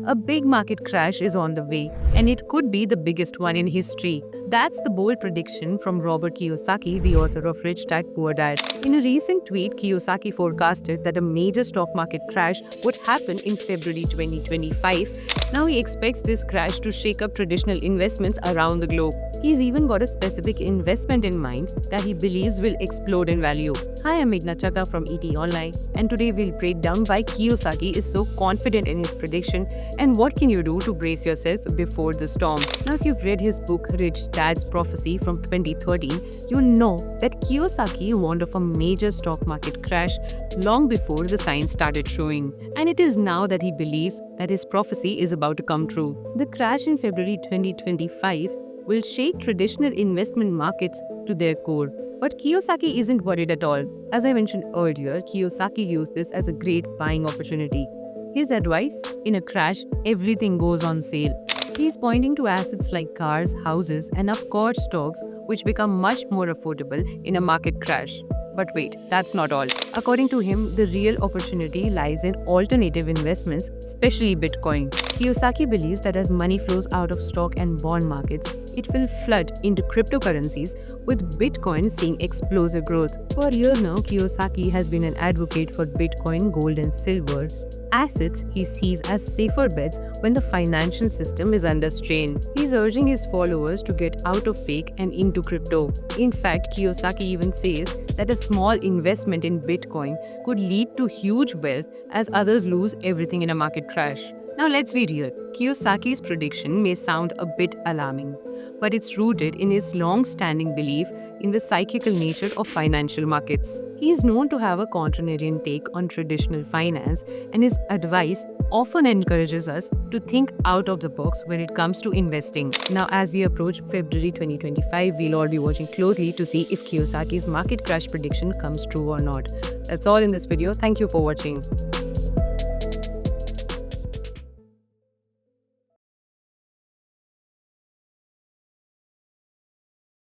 A big market crash is on the way, and it could be the biggest one in history. That's the bold prediction from Robert Kiyosaki, the author of Rich Dad Poor Dad. In a recent tweet, Kiyosaki forecasted that a major stock market crash would happen in February 2025. Now he expects this crash to shake up traditional investments around the globe. He's even got a specific investment in mind that he believes will explode in value. Hi, I'm Meghna Chaka from ET Online, and today we'll break down why Kiyosaki is so confident in his prediction and what can you do to brace yourself before the storm. Now, if you've read his book Rich Dad's Prophecy from 2013, you know that Kiyosaki warned of a major stock market crash long before the signs started showing. And it is now that he believes that his prophecy is about to come true. The crash in February 2025 will shake traditional investment markets to their core. But Kiyosaki isn't worried at all. As I mentioned earlier, Kiyosaki used this as a great buying opportunity. His advice: in a crash, everything goes on sale. He's pointing to assets like cars, houses, and of course stocks, which become much more affordable in a market crash. But wait, that's not all. According to him, the real opportunity lies in alternative investments, especially Bitcoin. Kiyosaki believes that as money flows out of stock and bond markets, it will flood into cryptocurrencies, with Bitcoin seeing explosive growth. For years now, Kiyosaki has been an advocate for Bitcoin, gold, and silver, assets he sees as safer bets when the financial system is under strain. He's urging his followers to get out of fake and into crypto. In fact, Kiyosaki even says that a small investment in Bitcoin could lead to huge wealth as others lose everything in a market crash. Now let's be real. Kiyosaki's prediction may sound a bit alarming, but it's rooted in his long-standing belief in the cyclical nature of financial markets. He is known to have a contrarian take on traditional finance, and his advice often encourages us to think out of the box when it comes to investing. Now, as we approach February 2025, we'll all be watching closely to see if Kiyosaki's market crash prediction comes true or not. That's all in this video. Thank you for watching.